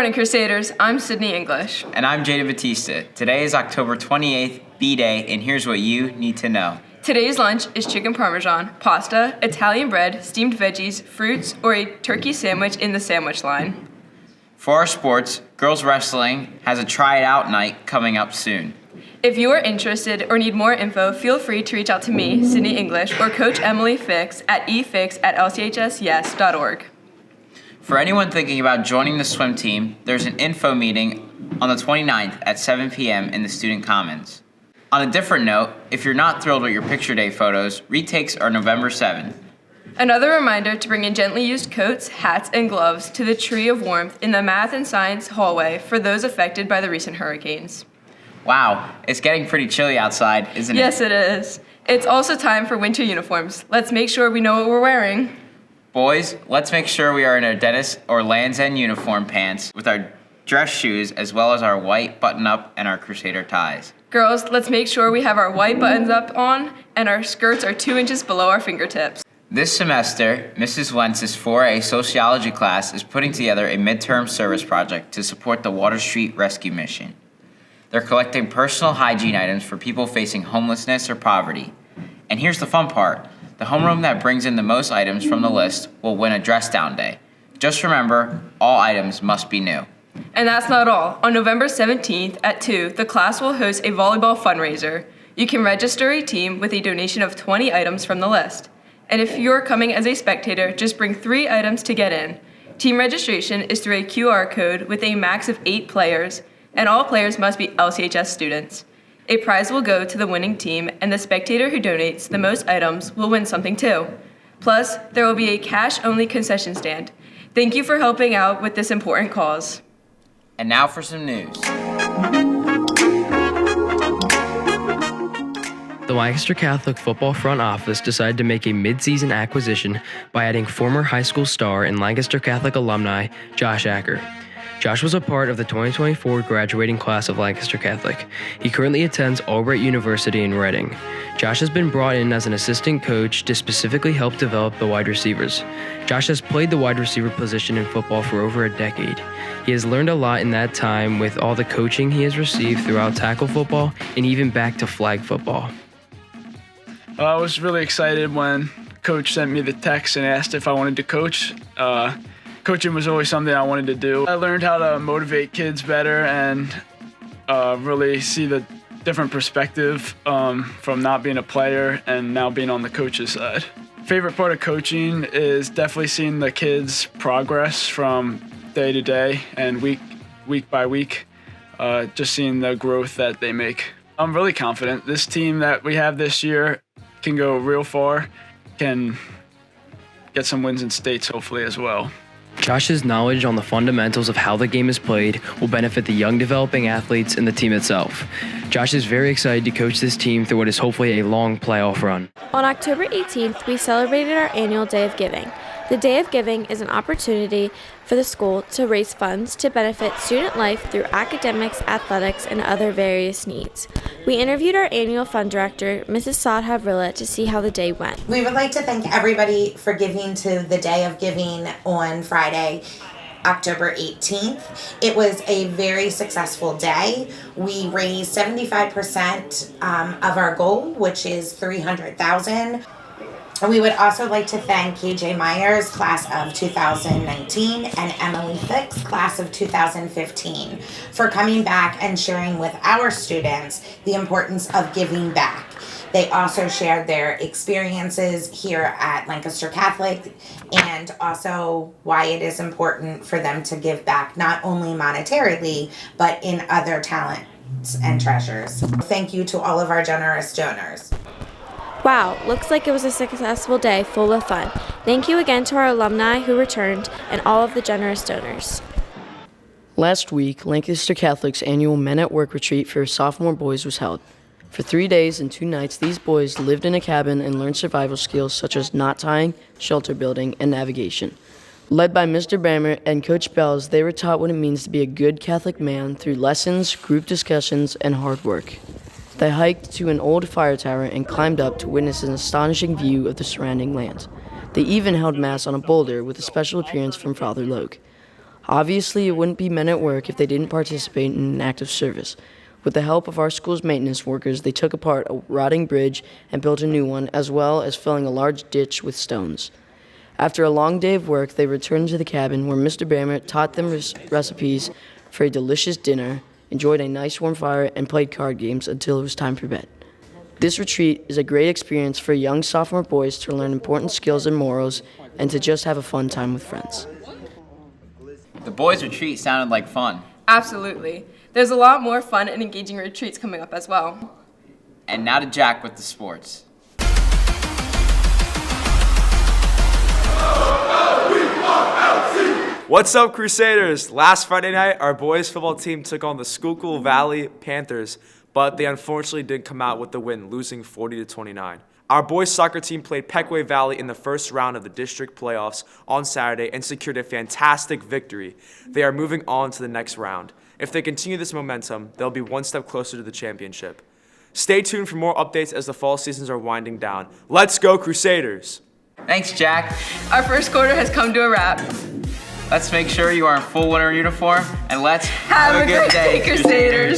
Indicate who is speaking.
Speaker 1: morning, Crusaders. I'm Sydney English.
Speaker 2: And I'm Jada Batista. Today is October 28th, B-Day, and here's what you need to know.
Speaker 1: Today's lunch is chicken parmesan, pasta, Italian bread, steamed veggies, fruits, or a turkey sandwich in the sandwich line.
Speaker 2: For our sports, girls wrestling has a try it out night coming up soon.
Speaker 1: If you are interested or need more info, feel free to reach out to me, Sydney English, or Coach Emily Fix at efix@lchsyes.org.
Speaker 2: For anyone thinking about joining the swim team, there's an info meeting on the 29th at 7 p.m. in the Student Commons. On a different note, if you're not thrilled with your picture day photos, retakes are November 7th.
Speaker 1: Another reminder to bring in gently used coats, hats, and gloves to the Tree of Warmth in the Math and Science hallway for those affected by the recent hurricanes.
Speaker 2: Wow, it's getting pretty chilly outside, isn't it?
Speaker 1: Yes, it is. It's also time for winter uniforms. Let's make sure we know what we're wearing.
Speaker 2: Boys, let's make sure we are in our Dennis or Land's End uniform pants with our dress shoes as well as our white button-up and our Crusader ties.
Speaker 1: Girls, let's make sure we have our white buttons up on and our skirts are 2 inches below our fingertips.
Speaker 2: This semester, Mrs. Wentz's 4A sociology class is putting together a midterm service project to support the Water Street Rescue Mission. They're collecting personal hygiene items for people facing homelessness or poverty. And here's the fun part. The homeroom that brings in the most items from the list will win a dress down day. Just remember, all items must be new.
Speaker 1: And that's not all. On November 17th at 2, the class will host a volleyball fundraiser. You can register a team with a donation of 20 items from the list. And if you're coming as a spectator, just bring 3 items to get in. Team registration is through a QR code with a max of 8 players, and all players must be LCHS students. A prize will go to the winning team, and the spectator who donates the most items will win something too. Plus, there will be a cash-only concession stand. Thank you for helping out with this important cause.
Speaker 2: And now for some news.
Speaker 3: The Lancaster Catholic football front office decided to make a mid-season acquisition by adding former high school star and Lancaster Catholic alumni Josh Acker. Josh was a part of the 2024 graduating class of Lancaster Catholic. He currently attends Albright University in Reading. Josh has been brought in as an assistant coach to specifically help develop the wide receivers. Josh has played the wide receiver position in football for over a decade. He has learned a lot in that time with all the coaching he has received throughout tackle football and even back to flag football.
Speaker 4: I was really excited when Coach sent me the text and asked if I wanted to coach. Coaching was always something I wanted to do. I learned how to motivate kids better and really see the different perspective from not being a player and now being on the coach's side. Favorite part of coaching is definitely seeing the kids' progress from day to day and week by week, just seeing the growth that they make. I'm really confident. This team that we have this year can go real far, can get some wins in states hopefully as well.
Speaker 3: Josh's knowledge on the fundamentals of how the game is played will benefit the young developing athletes and the team itself. Josh is very excited to coach this team through what is hopefully a long playoff run.
Speaker 5: On October 18th, we celebrated our annual Day of Giving. The Day of Giving is an opportunity for the school to raise funds to benefit student life through academics, athletics, and other various needs. We interviewed our annual fund director, Mrs. Saad Havrilla, to see how the day went.
Speaker 6: We would like to thank everybody for giving to the Day of Giving on Friday, October 18th. It was a very successful day. We raised 75% of our goal, which is $300,000. We would also like to thank KJ Myers, class of 2019, and Emily Fix, class of 2015, for coming back and sharing with our students the importance of giving back. They also shared their experiences here at Lancaster Catholic and also why it is important for them to give back, not only monetarily, but in other talents and treasures. Thank you to all of our generous donors.
Speaker 5: Wow, looks like it was a successful day full of fun. Thank you again to our alumni who returned and all of the generous donors.
Speaker 7: Last week, Lancaster Catholic's annual Men at Work retreat for sophomore boys was held. For 3 days and 2 nights, these boys lived in a cabin and learned survival skills such as knot tying, shelter building, and navigation. Led by Mr. Bammer and Coach Bells, they were taught what it means to be a good Catholic man through lessons, group discussions, and hard work. They hiked to an old fire tower and climbed up to witness an astonishing view of the surrounding land. They even held Mass on a boulder with a special appearance from Father Logue. Obviously, it wouldn't be Men at Work if they didn't participate in an act of service. With the help of our school's maintenance workers, they took apart a rotting bridge and built a new one, as well as filling a large ditch with stones. After a long day of work, they returned to the cabin where Mr. Bammer taught them recipes for a delicious dinner, enjoyed a nice warm fire, and played card games until it was time for bed. This retreat is a great experience for young sophomore boys to learn important skills and morals and to just have a fun time with friends.
Speaker 2: The boys' retreat sounded like fun.
Speaker 1: Absolutely. There's a lot more fun and engaging retreats coming up as well.
Speaker 2: And now to Jack with the sports.
Speaker 8: What's up, Crusaders? Last Friday night, our boys football team took on the Schuylkill Valley Panthers, but they unfortunately didn't come out with the win, losing 40-29. Our boys soccer team played Peckway Valley in the first round of the district playoffs on Saturday and secured a fantastic victory. They are moving on to the next round. If they continue this momentum, they'll be one step closer to the championship. Stay tuned for more updates as the fall seasons are winding down. Let's go, Crusaders!
Speaker 2: Thanks, Jack.
Speaker 1: Our first quarter has come to a wrap.
Speaker 2: Let's make sure you are in full winter uniform, and let's
Speaker 1: Have a great day, Crusaders.